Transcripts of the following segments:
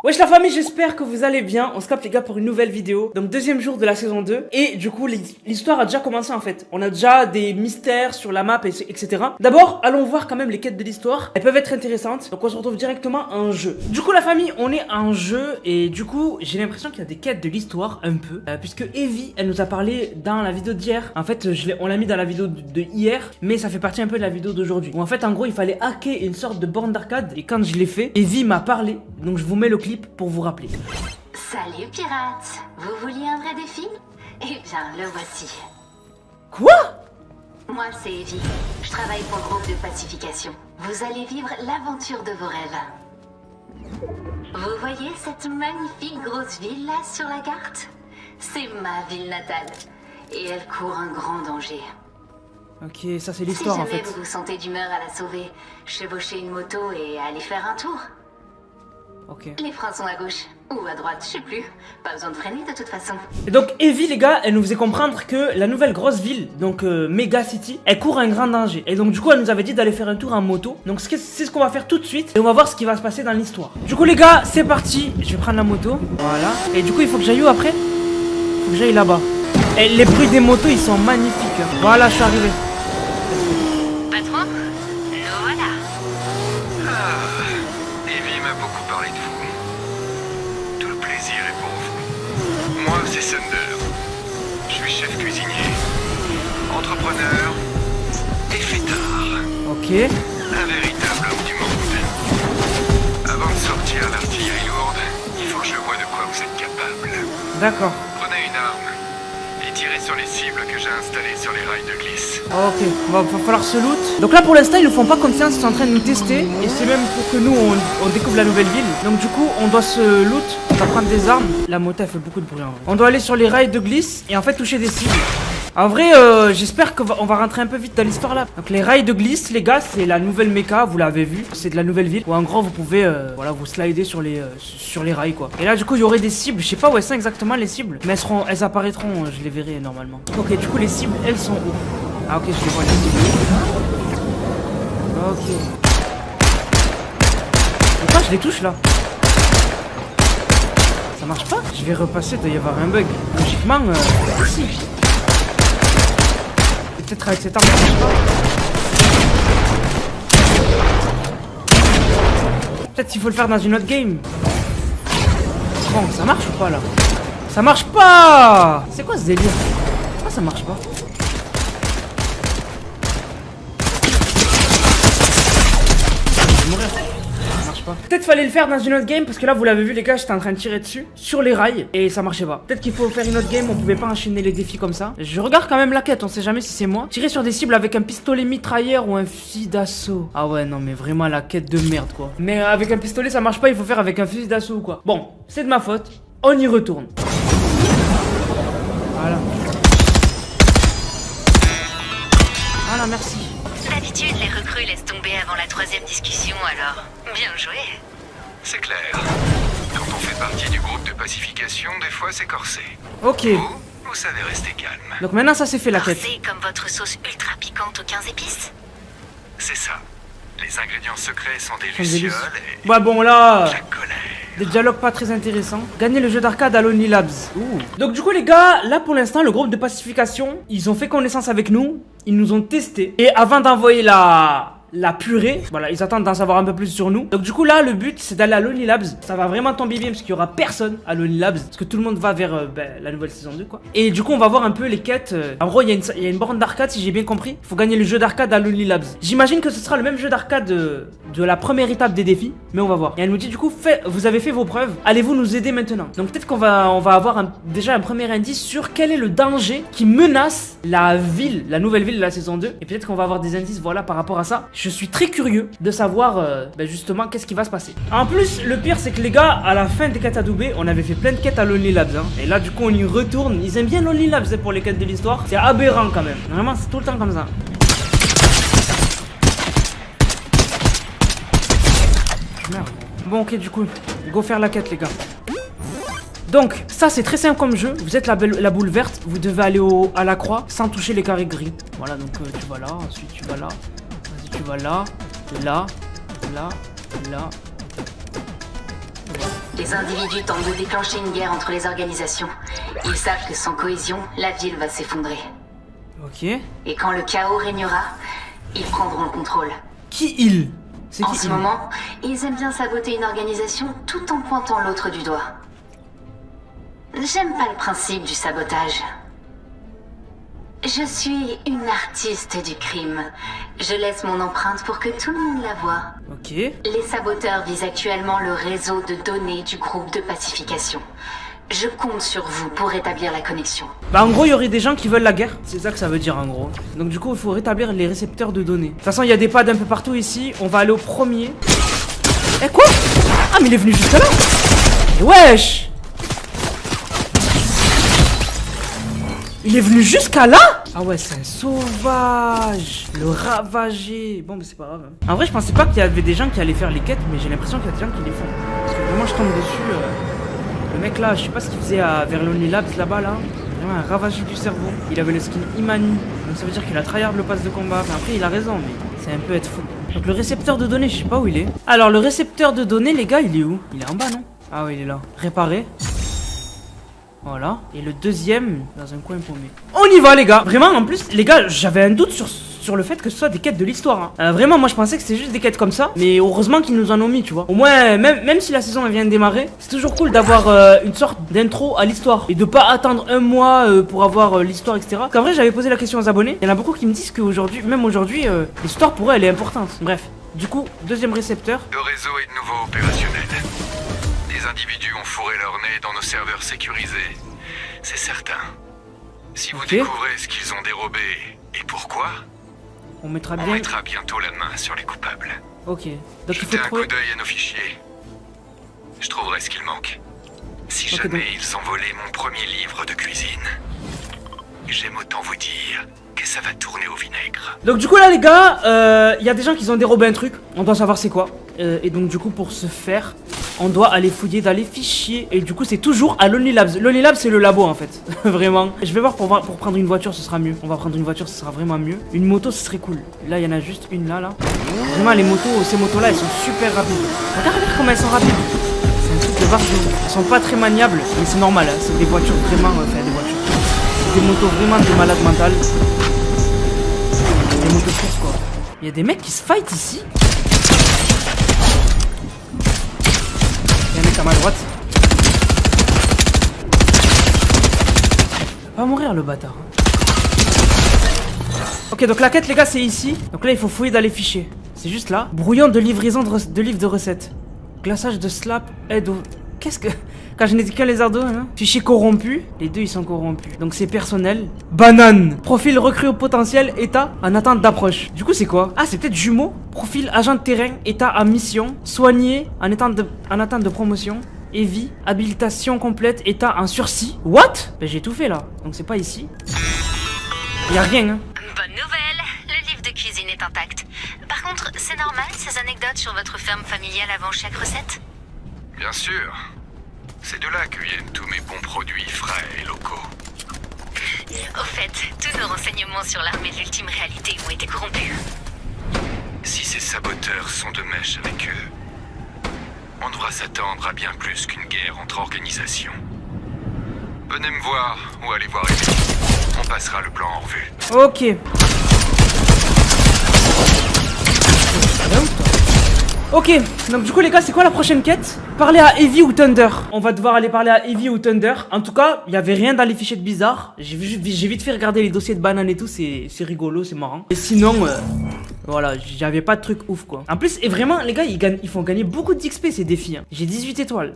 Wesh la famille, j'espère que vous allez bien. On se capte les gars pour une nouvelle vidéo. Donc deuxième jour de la saison 2. Et du coup l'histoire a déjà commencé en fait. On a déjà des mystères sur la map etc. D'abord allons voir quand même les quêtes de l'histoire. Elles peuvent être intéressantes. Donc on se retrouve directement à un jeu. Du coup la famille, on est à un jeu. Et du coup j'ai l'impression qu'il y a des quêtes de l'histoire un peu puisque Evie elle nous a parlé dans la vidéo d'hier. En fait on l'a mis dans la vidéo de hier. Mais ça fait partie un peu de la vidéo d'aujourd'hui. Où en fait en gros il fallait hacker une sorte de borne d'arcade. Et quand je l'ai fait, Evie m'a parlé. Donc je vous mets le clip pour vous rappeler. Salut pirates, vous vouliez un vrai défi? Eh bien, le voici. Quoi? Moi, c'est Evie. Je travaille pour le groupe de pacification. Vous allez vivre l'aventure de vos rêves. Vous voyez cette magnifique grosse ville là sur la carte? C'est ma ville natale. Et elle court un grand danger. Ok, ça c'est l'histoire en fait. Si jamais vous vous sentez d'humeur à la sauver, chevauchez une moto et allez faire un tour. Ok. Les freins sont à gauche ou à droite, je sais plus. Pas besoin de freiner de toute façon. Et donc Evie les gars, elle nous faisait comprendre que la nouvelle grosse ville, donc Mega City, elle court un grand danger. Et donc du coup elle nous avait dit d'aller faire un tour en moto. Donc c'est ce qu'on va faire tout de suite. Et on va voir ce qui va se passer dans l'histoire. Du coup les gars, c'est parti. Je vais prendre la moto. Voilà. Et du coup il faut que j'aille où après? Il faut que j'aille là-bas. Et les bruits des motos ils sont magnifiques. Voilà, je suis arrivé. Patron, nous voilà. Evie m'a beaucoup parlé de vous. Tout le plaisir est pour vous. Moi, c'est Thunder. Je suis chef cuisinier, entrepreneur et fêtard. Ok. Un véritable homme du monde. Avant de sortir l'artillerie lourde, il faut que je vois de quoi vous êtes capable. D'accord. Prenez une arme et tirez sur les cibles que j'ai installées sur les rails de glisse. Ok, va falloir se loot. Donc là pour l'instant ils ne font pas confiance, ils sont en train de nous tester. Et c'est même pour que nous on découvre la nouvelle ville. Donc du coup on doit se loot, on va prendre des armes. La moto elle fait beaucoup de bruit en vrai. On doit aller sur les rails de glisse et en fait toucher des cibles. En vrai j'espère qu'on va rentrer un peu vite dans l'histoire là. Donc les rails de glisse les gars, c'est la nouvelle méca, vous l'avez vu. C'est de la nouvelle ville où en gros vous pouvez voilà, vous slider sur les rails quoi. Et là du coup il y aurait des cibles, je sais pas où elles sont exactement les cibles. Mais elles apparaîtront, je les verrai normalement. Ok, du coup les cibles elles sont où? Ah ok, je les vois les cibles. Ok. Pourquoi je les touche là? Ça marche pas? Je vais repasser, il doit y avoir un bug. Logiquement, si. Peut-être avec cette arme, ça marche pas. Peut-être qu'il faut le faire dans une autre game. Bon, ça marche ou pas là? Ça marche pas! C'est quoi ce délire? Pourquoi ça marche pas? Je vais mourir. Ça marche pas. Peut-être fallait le faire dans une autre game parce que là vous l'avez vu les gars, j'étais en train de tirer dessus sur les rails et ça marchait pas. Peut-être qu'il faut faire une autre game, on pouvait pas enchaîner les défis comme ça. Je regarde quand même la quête, on sait jamais si c'est moi. Tirer sur des cibles avec un pistolet mitrailleur ou un fusil d'assaut. Ah ouais non mais vraiment la quête de merde quoi. Mais avec un pistolet ça marche pas, il faut faire avec un fusil d'assaut ou quoi. Bon, c'est de ma faute, on y retourne. Voilà. Voilà, merci. D'habitude, les recrues laissent tomber avant la troisième discussion, alors bien joué. C'est clair. Quand on fait partie du groupe de pacification, des fois c'est corsé. Ok. Vous savez rester calme. Donc maintenant ça c'est fait la quête. Corsé comme votre sauce ultra piquante aux 15 épices? C'est ça. Les ingrédients secrets sont des Des lucioles et Ouais bon là, de la colère. des dialogues pas très intéressants. Gagner le jeu d'arcade à Lonely Labs. Ouh. Donc du coup les gars, là pour l'instant le groupe de pacification, ils ont fait connaissance avec nous. Ils nous ont testé. Et avant d'envoyer la purée, voilà, ils attendent d'en savoir un peu plus sur nous. Donc du coup là le but c'est d'aller à Lonely Labs. Ça va vraiment tomber bien parce qu'il y aura personne à Lonely Labs, parce que tout le monde va vers la nouvelle saison 2 quoi. Et du coup on va voir un peu les quêtes. En gros il y a une borne d'arcade si j'ai bien compris. Il faut gagner le jeu d'arcade à Lonely Labs. J'imagine que ce sera le même jeu d'arcade de la première étape des défis, mais on va voir. Et elle nous dit du coup vous avez fait vos preuves, allez-vous nous aider maintenant? Donc peut-être qu'on va avoir déjà un premier indice sur quel est le danger qui menace la ville, la nouvelle ville de la saison 2. Et peut-être qu'on va avoir des indices voilà par rapport à ça. Je suis très curieux de savoir justement qu'est-ce qui va se passer. En plus, le pire c'est que les gars, à la fin des quêtes à Dubaï, on avait fait plein de quêtes à Lonely Labs. Hein. Et là, du coup, on y retourne. Ils aiment bien Lonely Labs pour les quêtes de l'histoire. C'est aberrant quand même. Vraiment, c'est tout le temps comme ça. Merde. Bon, ok, du coup, go faire la quête, les gars. Donc, ça c'est très simple comme jeu. Vous êtes la boule verte, vous devez aller à la croix sans toucher les carrés gris. Voilà, donc tu vas là, ensuite tu vas là. Tu vas là, là, là, là. Voilà. Les individus tentent de déclencher une guerre entre les organisations. Ils savent que sans cohésion, la ville va s'effondrer. Ok. Et quand le chaos régnera, ils prendront le contrôle. Qui il? C'est En qui ce il? moment, ils aiment bien saboter une organisation tout en pointant l'autre du doigt. J'aime pas le principe du sabotage. Je suis une artiste du crime. Je laisse mon empreinte pour que tout le monde la voie. Ok. Les saboteurs visent actuellement le réseau de données du groupe de pacification. Je compte sur vous pour rétablir la connexion. Bah en gros il y aurait des gens qui veulent la guerre. C'est ça que ça veut dire en gros. Donc du coup il faut rétablir les récepteurs de données. De toute façon il y a des pads un peu partout ici. On va aller au premier. Eh quoi? Ah mais il est venu jusque là. Wesh. Il est venu jusqu'à là? Ah ouais c'est un sauvage. Le ravager. Bon mais c'est pas grave hein. En vrai je pensais pas qu'il y avait des gens qui allaient faire les quêtes. Mais j'ai l'impression qu'il y a des gens qui les font. Parce que vraiment je tombe dessus Le mec là, je sais pas ce qu'il faisait vers l'Only Labs là-bas là. Vraiment un ravagé du cerveau. Il avait le skin Imani. Donc ça veut dire qu'il a tryhard le pass de combat. Enfin, après il a raison mais c'est un peu être fou. Donc le récepteur de données, je sais pas où il est. Alors le récepteur de données les gars, il est où? Il est en bas non? Ah oui il est là. Réparé. Voilà. Et le deuxième, dans un coin paumé. On y va les gars. Vraiment en plus les gars, j'avais un doute sur le fait que ce soit des quêtes de l'histoire hein. Vraiment moi je pensais que c'était juste des quêtes comme ça. Mais heureusement qu'ils nous en ont mis tu vois. Au moins même si la saison elle vient de démarrer, c'est toujours cool d'avoir une sorte d'intro à l'histoire. Et de pas attendre un mois pour avoir l'histoire etc. Parce qu'en vrai j'avais posé la question aux abonnés. Il y en a beaucoup qui me disent qu'aujourd'hui, même aujourd'hui, l'histoire pour eux elle est importante. Bref, du coup, deuxième récepteur. Le réseau est de nouveau opérationnel. Des individus ont fourré leur nez dans nos serveurs sécurisés. C'est certain. Si vous Ok. découvrez ce qu'ils ont dérobé et pourquoi, On mettra on bien. mettra bientôt la main sur les coupables. Ok. Donc il faut Jetez un trouver. coup d'œil à nos fichiers. Je trouverai ce qu'il manque. Si Ok, jamais donc- ils ont volé mon premier livre de cuisine, j'aime autant vous dire que ça va tourner au vinaigre. Donc du coup là les gars, il y a des gens qui ont dérobé un truc. On doit savoir c'est quoi. Et donc du coup pour ce faire, on doit aller fouiller dans les fichiers. Et du coup c'est toujours à l'Only Labs. L'Only Labs c'est le labo en fait. Vraiment. Je vais voir pour prendre une voiture ce sera mieux. On va prendre une voiture ce sera vraiment mieux. Une moto ce serait cool. Là il y en a juste une là. Vraiment les motos, ces motos là elles sont super rapides. Regarde comment elles sont rapides. C'est un truc de vargeux. Elles sont pas très maniables. Mais c'est normal hein. C'est des voitures vraiment. Enfin des voitures. C'est des motos vraiment de malade mental. Des motos courses quoi. Il y a des mecs qui se fight ici. Il y a un mec à ma droite. Il va mourir le bâtard. Ok donc la quête les gars c'est ici. Donc là il faut fouiller dans les fichiers. C'est juste là. Brouillon de livraison de livres de recettes. Glaçage de slap, aide au... Qu'est-ce que... Quand je n'ai dit qu'un lézard d'eau, hein. Fichier corrompu. Les deux ils sont corrompus. Donc c'est personnel. Banane. Profil recrue au potentiel, état en attente d'approche. Du coup c'est quoi? Ah c'est peut-être jumeau. Profil agent de terrain, état en mission. Soigné en attente de promotion. Heavy, habilitation complète, état en sursis. What? Ben j'ai tout fait là. Donc c'est pas ici. Y a rien hein. Bonne nouvelle, le livre de cuisine est intact. Par contre, c'est normal ces anecdotes sur votre ferme familiale avant chaque recette? Bien sûr. C'est de là que viennent tous mes bons produits frais et locaux. Au fait, tous nos renseignements sur l'armée de l'ultime réalité ont été corrompus. Si ces saboteurs sont de mèche avec eux, on devra s'attendre à bien plus qu'une guerre entre organisations. Venez me voir ou allez voir Emily. On passera le plan en revue. Ok. Ok, donc du coup les gars c'est quoi la prochaine quête? Parler à Heavy ou Thunder. On va devoir aller parler à Heavy ou Thunder. En tout cas, il y avait rien dans les fichiers de bizarre. J'ai vite fait regarder les dossiers de banane et tout, c'est rigolo, c'est marrant. Et sinon, voilà, j'avais pas de truc ouf quoi. En plus, et vraiment les gars, ils font gagner beaucoup d'XP ces défis. Hein. J'ai 18 étoiles.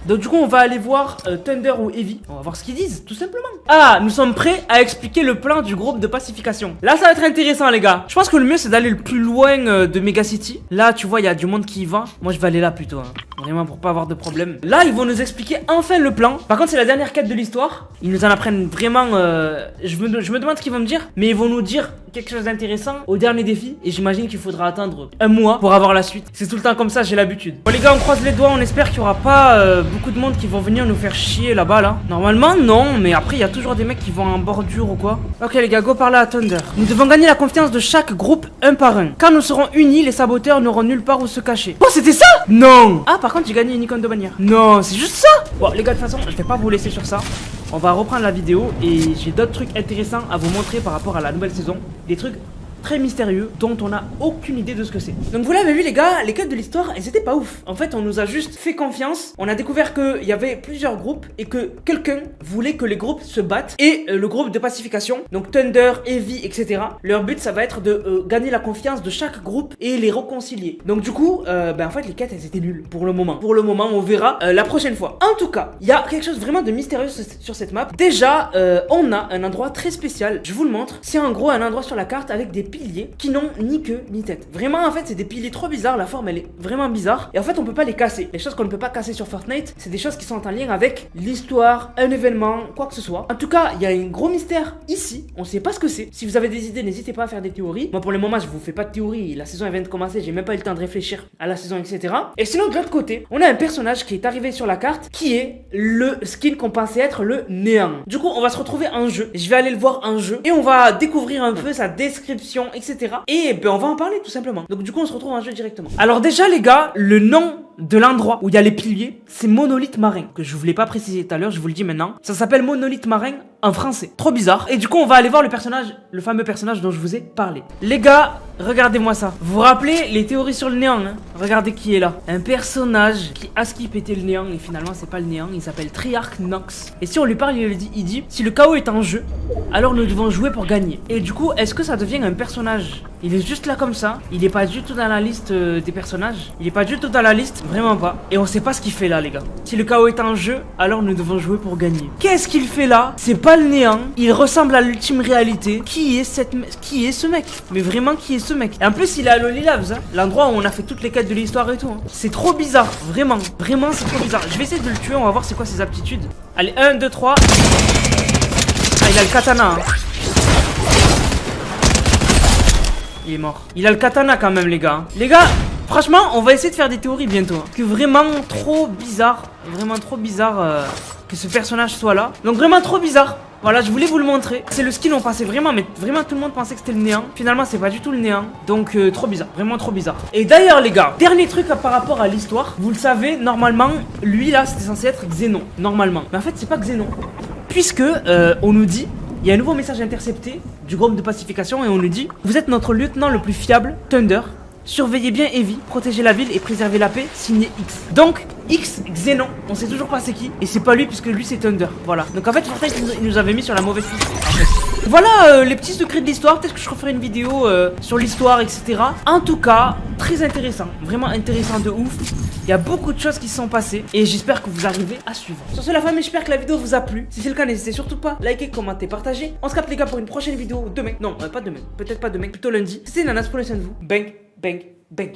Donc du coup on va aller voir Thunder ou Heavy. On va voir ce qu'ils disent, tout simplement. Ah, nous sommes prêts à expliquer le plan du groupe de pacification. Là ça va être intéressant les gars. Je pense que le mieux c'est d'aller le plus loin de Megacity. Là tu vois il y a du monde qui y va. Moi je vais aller là plutôt hein. Vraiment pour pas avoir de problème. Là ils vont nous expliquer enfin le plan. Par contre c'est la dernière quête de l'histoire. Ils nous en apprennent vraiment je me demande ce qu'ils vont me dire. Mais ils vont nous dire quelque chose d'intéressant au dernier défi. Et j'imagine qu'il faudra attendre un mois pour avoir la suite. C'est tout le temps comme ça, j'ai l'habitude. Bon les gars, on croise les doigts, on espère qu'il n'y aura pas beaucoup de monde qui vont venir nous faire chier là-bas là. Normalement non, mais après il y a toujours des mecs qui vont en bordure ou quoi. Ok les gars, go par là à Thunder. Nous devons gagner la confiance de chaque groupe un par un. Quand nous serons unis, les saboteurs n'auront nulle part où se cacher. Oh c'était ça? Non. Ah par contre j'ai gagné une icône de bannière. Non, c'est juste ça. Bon les gars, de toute façon je vais pas vous laisser sur ça. On va reprendre la vidéo et j'ai d'autres trucs intéressants à vous montrer par rapport à la nouvelle saison. Des trucs très mystérieux dont on n'a aucune idée de ce que c'est. Donc vous l'avez vu les gars, les quêtes de l'histoire, elles étaient pas ouf. En fait on nous a juste fait confiance. On a découvert qu'il y avait plusieurs groupes et que quelqu'un voulait que les groupes se battent. Et le groupe de pacification, donc Thunder, Heavy, etc. Leur but ça va être de gagner la confiance de chaque groupe et les réconcilier. Donc du coup, en fait les quêtes elles étaient nulles pour le moment. Pour le moment on verra la prochaine fois. En tout cas, il y a quelque chose vraiment de mystérieux sur cette map. Déjà, on a un endroit très spécial. Je vous le montre. C'est en gros un endroit sur la carte avec des piliers qui n'ont ni queue ni tête. Vraiment en fait c'est des piliers trop bizarres, la forme elle est vraiment bizarre et en fait on peut pas les casser. Les choses qu'on ne peut pas casser sur Fortnite, c'est des choses qui sont en lien avec l'histoire, un événement, quoi que ce soit. En tout cas, il y a un gros mystère ici, on sait pas ce que c'est. Si vous avez des idées, n'hésitez pas à faire des théories. Moi pour le moment je vous fais pas de théorie, la saison elle vient de commencer, j'ai même pas eu le temps de réfléchir à la saison etc. Et sinon de l'autre côté, on a un personnage qui est arrivé sur la carte qui est le skin qu'on pensait être le néant. Du coup on va se retrouver en jeu, je vais aller le voir en jeu et on va découvrir un peu sa description etc. Et ben on va en parler tout simplement. Donc du coup on se retrouve en jeu directement. Alors déjà les gars, le nom de l'endroit où il y a les piliers, c'est Monolithe Marin, que je voulais pas préciser tout à l'heure, je vous le dis maintenant. Ça s'appelle Monolithe Marin en français. Trop bizarre. Et du coup on va aller voir le personnage, le fameux personnage dont je vous ai parlé. Les gars, regardez-moi ça. Vous vous rappelez les théories sur le néant hein? Regardez qui est là. Un personnage qui a skip était le néant et finalement c'est pas le néant, il s'appelle Triarch Nox. Et si on lui parle, il dit si le chaos est en jeu, alors nous devons jouer pour gagner. Et du coup, est-ce que ça devient un personnage? Il est juste là comme ça, il est pas du tout dans la liste des personnages. Il est pas du tout dans la liste, vraiment pas. Et on sait pas ce qu'il fait là les gars. Si le chaos est en jeu, alors nous devons jouer pour gagner. Qu'est-ce qu'il fait là? C'est pas le néant, il ressemble à l'ultime réalité. Qui est ce mec? Mais vraiment qui est ce mec? Et en plus il est à Lonely Labs hein, l'endroit où on a fait toutes les quêtes de l'histoire et tout hein. C'est trop bizarre, vraiment c'est trop bizarre. Je vais essayer de le tuer, on va voir c'est quoi ses aptitudes. Allez, 1, 2, 3. Ah il a le katana hein. Il est mort. Il a le katana quand même les gars. Les gars, franchement on va essayer de faire des théories bientôt hein. Que vraiment trop bizarre. Vraiment trop bizarre que ce personnage soit là. Donc vraiment trop bizarre. Voilà, je voulais vous le montrer. C'est le skin, on pensait vraiment, mais vraiment tout le monde pensait que c'était le néant. Finalement, c'est pas du tout le néant. Donc, trop bizarre, vraiment trop bizarre. Et d'ailleurs, les gars, dernier truc par rapport à l'histoire. Vous le savez, normalement, lui là, c'était censé être Xenon. Normalement. Mais en fait, c'est pas Xenon. Puisque, on nous dit, il y a un nouveau message intercepté du groupe de pacification et on nous dit: vous êtes notre lieutenant le plus fiable, Thunder. Surveillez bien Heavy, protégez la ville et préservez la paix, signé X. Donc, X, Xenon, on sait toujours pas c'est qui. Et c'est pas lui puisque lui c'est Thunder, voilà. Donc en fait Fortnite il nous avait mis sur la mauvaise piste en fait. Voilà les petits secrets de l'histoire, peut-être que je referai une vidéo sur l'histoire etc. En tout cas, très intéressant, vraiment intéressant de ouf. Il y a beaucoup de choses qui se sont passées et j'espère que vous arrivez à suivre. Sur ce la famille, j'espère que la vidéo vous a plu. Si c'est le cas, n'hésitez surtout pas à liker, commenter, partager. On se capte les gars pour une prochaine vidéo demain. Non, pas demain, peut-être pas demain, plutôt lundi. C'était Nanas, prenez soin de vous. Bang, bang, bang.